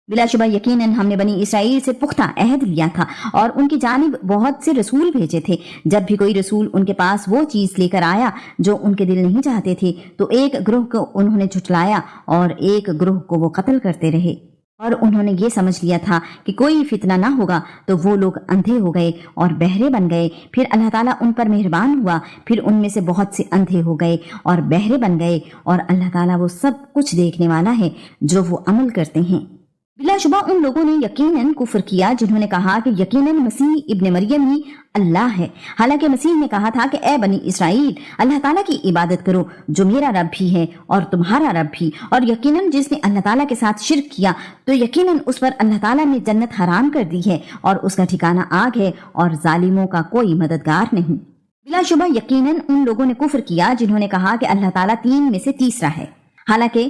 بلا شبہ یقیناً ہم نے بنی اسرائیل سے پختہ عہد لیا تھا اور ان کی جانب بہت سے رسول بھیجے تھے۔ جب بھی کوئی رسول ان کے پاس وہ چیز لے کر آیا جو ان کے دل نہیں چاہتے تھے تو ایک گروہ کو انہوں نے جھٹلایا اور ایک گروہ کو وہ قتل کرتے رہے، اور انہوں نے یہ سمجھ لیا تھا کہ کوئی فتنہ نہ ہوگا تو وہ لوگ اندھے ہو گئے اور بہرے بن گئے۔ پھر اللہ تعالیٰ ان پر مہربان ہوا، پھر ان میں سے بہت سے اندھے ہو گئے اور بہرے بن گئے، اور اللہ تعالیٰ وہ سب کچھ دیکھنے والا ہے جو وہ عمل کرتے ہیں۔ بلا شبہ ان لوگوں نے یقیناً کفر کیا جنہوں نے کہا کہ یقیناً مسیح ابن مریم ہی اللہ ہے، حالانکہ مسیح نے کہا تھا کہ اے بنی اسرائیل، اللہ تعالیٰ کی عبادت کرو جو میرا رب بھی ہے اور تمہارا رب بھی، اور یقیناً جس نے اللہ تعالیٰ کے ساتھ شرک کیا تو یقیناً اس پر اللہ تعالیٰ نے جنت حرام کر دی ہے اور اس کا ٹھکانہ آگ ہے اور ظالموں کا کوئی مددگار نہیں۔ بلا شبہ یقیناً ان لوگوں نے کفر کیا جنہوں نے کہا کہ اللہ تعالیٰ تین میں سے تیسرا ہے، حالانکہ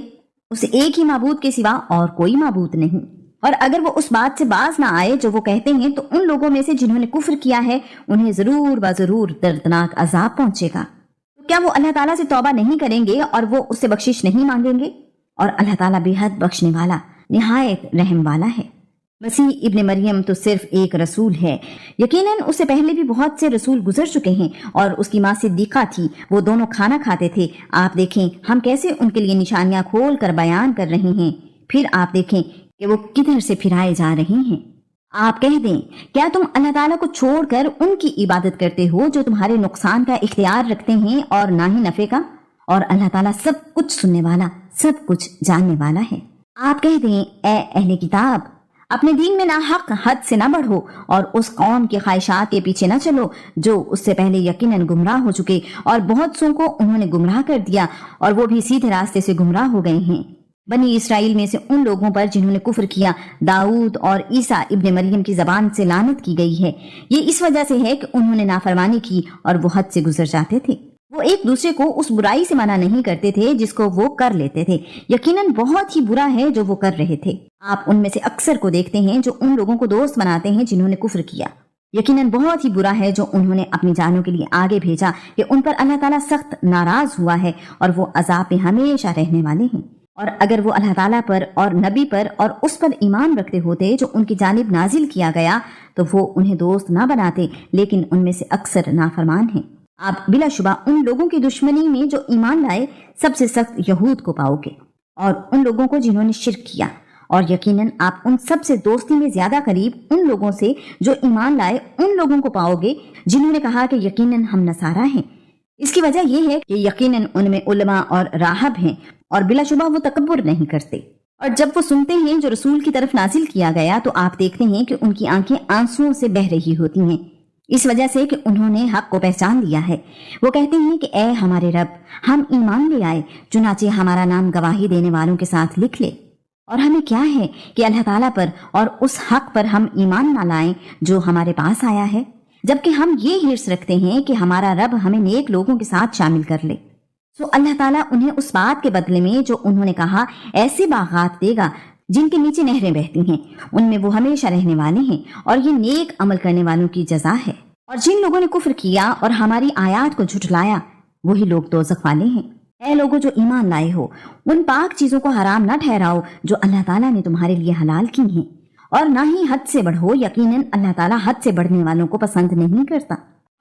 اسے ایک ہی معبود کے سوا اور کوئی معبود نہیں، اور اگر وہ اس بات سے باز نہ آئے جو وہ کہتے ہیں تو ان لوگوں میں سے جنہوں نے کفر کیا ہے انہیں ضرور بضرور دردناک عذاب پہنچے گا۔ کیا وہ اللہ تعالیٰ سے توبہ نہیں کریں گے اور وہ اس سے بخشش نہیں مانگیں گے؟ اور اللہ تعالیٰ بے حد بخشنے والا، نہایت رحم والا ہے۔ مسیح ابن مریم تو صرف ایک رسول ہے، یقیناً اس سے پہلے بھی بہت سے رسول گزر چکے ہیں، اور اس کی ماں صدیقہ تھی، وہ دونوں کھانا کھاتے تھے۔ آپ دیکھیں ہم کیسے ان کے لیے نشانیاں کھول کر بیان کر رہے ہیں، پھر آپ دیکھیں کہ وہ کدھر سے پھرائے جا رہے ہیں۔ آپ کہہ دیں کیا تم اللہ تعالیٰ کو چھوڑ کر ان کی عبادت کرتے ہو جو تمہارے نقصان کا اختیار رکھتے ہیں اور نہ ہی نفع کا؟ اور اللہ تعالیٰ سب کچھ سننے والا، سب کچھ جاننے والا ہے۔ آپ کہہ دیں اے اہل کتاب، اپنے دین میں ناحق حد سے نہ بڑھو اور اس قوم کی خواہشات کے پیچھے نہ چلو جو اس سے پہلے یقیناً گمراہ ہو چکے، اور بہت سو کو انہوں نے گمراہ کر دیا اور وہ بھی سیدھے راستے سے گمراہ ہو گئے ہیں۔ بنی اسرائیل میں سے ان لوگوں پر جنہوں نے کفر کیا داؤد اور عیسیٰ ابن مریم کی زبان سے لعنت کی گئی ہے، یہ اس وجہ سے ہے کہ انہوں نے نافرمانی کی اور وہ حد سے گزر جاتے تھے۔ وہ ایک دوسرے کو اس برائی سے منع نہیں کرتے تھے جس کو وہ کر لیتے تھے، یقیناً بہت ہی برا ہے جو وہ کر رہے تھے۔ آپ ان میں سے اکثر کو دیکھتے ہیں جو ان لوگوں کو دوست بناتے ہیں جنہوں نے کفر کیا، یقیناً بہت ہی برا ہے جو انہوں نے اپنی جانوں کے لیے آگے بھیجا کہ ان پر اللہ تعالیٰ سخت ناراض ہوا ہے اور وہ عذاب میں ہمیشہ رہنے والے ہیں۔ اور اگر وہ اللہ تعالیٰ پر اور نبی پر اور اس پر ایمان رکھتے ہوتے جو ان کی جانب نازل کیا گیا تو وہ انہیں دوست نہ بناتے، لیکن ان میں سے اکثر نافرمان ہیں۔ آپ بلا شبہ ان لوگوں کی دشمنی میں جو ایمان لائے سب سے سخت یہود کو پاؤ گے، اور ان لوگوں کو جنہوں نے شرک کیا، اور یقیناً آپ ان سب سے دوستی میں زیادہ قریب ان لوگوں سے جو ایمان لائے ان لوگوں کو پاؤ گے جنہوں نے کہا کہ یقیناً ہم نصارہ ہیں۔ اس کی وجہ یہ ہے کہ یقیناً ان میں علماء اور راہب ہیں، اور بلا شبہ وہ تکبر نہیں کرتے، اور جب وہ سنتے ہیں جو رسول کی طرف نازل کیا گیا تو آپ دیکھتے ہیں کہ ان کی آنکھیں آنسوؤں سے بہہ رہی ہوتی ہیں، اس وجہ سے کہ انہوں نے حق کو پہچان لیا ہے۔ وہ کہتے ہیں کہ اے ہمارے رب، ہم ایمان لے آئے، چنانچہ ہمارا نام گواہی دینے والوں کے ساتھ لکھ لے، اور ہمیں کیا ہے کہ اللہ تعالیٰ پر اور اس حق پر ہم ایمان نہ لائیں جو ہمارے پاس آیا ہے، جبکہ ہم یہ حرص رکھتے ہیں کہ ہمارا رب ہمیں نیک لوگوں کے ساتھ شامل کر لے۔ سو اللہ تعالیٰ انہیں اس بات کے بدلے میں جو انہوں نے کہا ایسے باغات دے گا جن کے نیچے نہریں بہتی ہیں، ان میں وہ ہمیشہ رہنے والے ہیں، اور یہ نیک عمل کرنے والوں کی جزا ہے۔ اور جن لوگوں نے کفر کیا اور ہماری آیات کو جھٹلایا وہی لوگ دوزخ والے ہیں۔ اے لوگوں جو ایمان لائے ہو، ان پاک چیزوں کو حرام نہ ٹھہراؤ جو اللہ تعالیٰ نے تمہارے لیے حلال کی ہیں، اور نہ ہی حد سے بڑھو، یقیناً اللہ تعالیٰ حد سے بڑھنے والوں کو پسند نہیں کرتا۔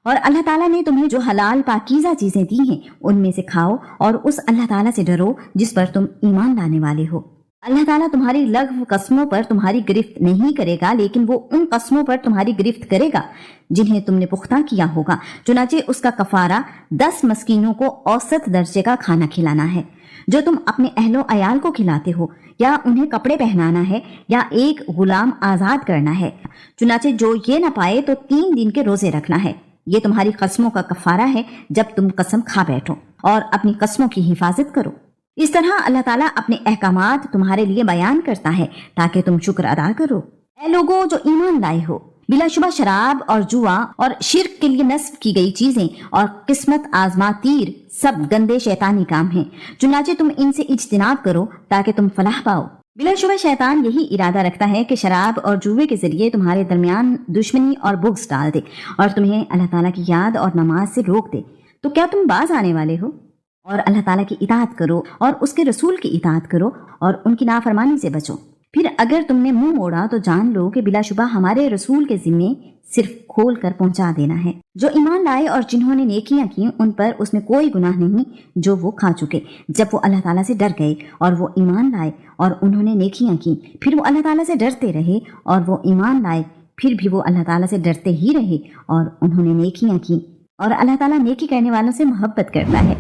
اور اللہ تعالیٰ نے تمہیں جو حلال پاکیزہ چیزیں دی ہیں ان میں سے کھاؤ، اور اس اللہ تعالیٰ سے ڈرو جس پر تم ایمان لانے والے ہو۔ اللہ تعالیٰ تمہاری لغو قسموں پر تمہاری گرفت نہیں کرے گا، لیکن وہ ان قسموں پر تمہاری گرفت کرے گا جنہیں تم نے پختہ کیا ہوگا، چنانچہ اس کا کفارہ 10 مسکینوں کو اوسط درجے کا کھانا کھلانا ہے جو تم اپنے اہل و عیال کو کھلاتے ہو، یا انہیں کپڑے پہنانا ہے، یا ایک غلام آزاد کرنا ہے، چنانچہ جو یہ نہ پائے تو 3 دن کے روزے رکھنا ہے۔ یہ تمہاری قسموں کا کفارہ ہے جب تم قسم کھا بیٹھو، اور اپنی قسموں کی حفاظت کرو۔ اس طرح اللہ تعالیٰ اپنے احکامات تمہارے لیے بیان کرتا ہے تاکہ تم شکر ادا کرو۔ اے لوگوں جو ایمان لائے ہو، بلا شبہ شراب اور جوا اور شرک کے لیے نصب کی گئی چیزیں اور قسمت آزما تیر سب گندے شیطانی کام ہیں، چنانچہ تم ان سے اجتناب کرو تاکہ تم فلاح پاؤ۔ بلا شبہ شیطان یہی ارادہ رکھتا ہے کہ شراب اور جوے کے ذریعے تمہارے درمیان دشمنی اور بغض ڈال دے اور تمہیں اللہ تعالیٰ کی یاد اور نماز سے روک دے۔ تو کیا تم باز آنے والے ہو؟ اور اللہ تعالیٰ کی اطاعت کرو اور اس کے رسول کی اطاعت کرو اور ان کی نافرمانی سے بچو۔ پھر اگر تم نے منہ موڑا تو جان لو کہ بلا شبہ ہمارے رسول کے ذمے صرف کھول کر پہنچا دینا ہے۔ جو ایمان لائے اور جنہوں نے نیکیاں کی ان پر اس میں کوئی گناہ نہیں جو وہ کھا چکے۔ جب وہ اللہ تعالیٰ سے ڈر گئے اور وہ ایمان لائے اور انہوں نے نیکیاں کی، پھر وہ اللہ تعالیٰ سے ڈرتے رہے اور وہ ایمان لائے، پھر بھی وہ اللہ تعالیٰ سے ڈرتے ہی رہے اور انہوں نے نیکیاں کی، اور اللہ تعالیٰ نیکی کرنے والوں سے محبت کرتا ہے۔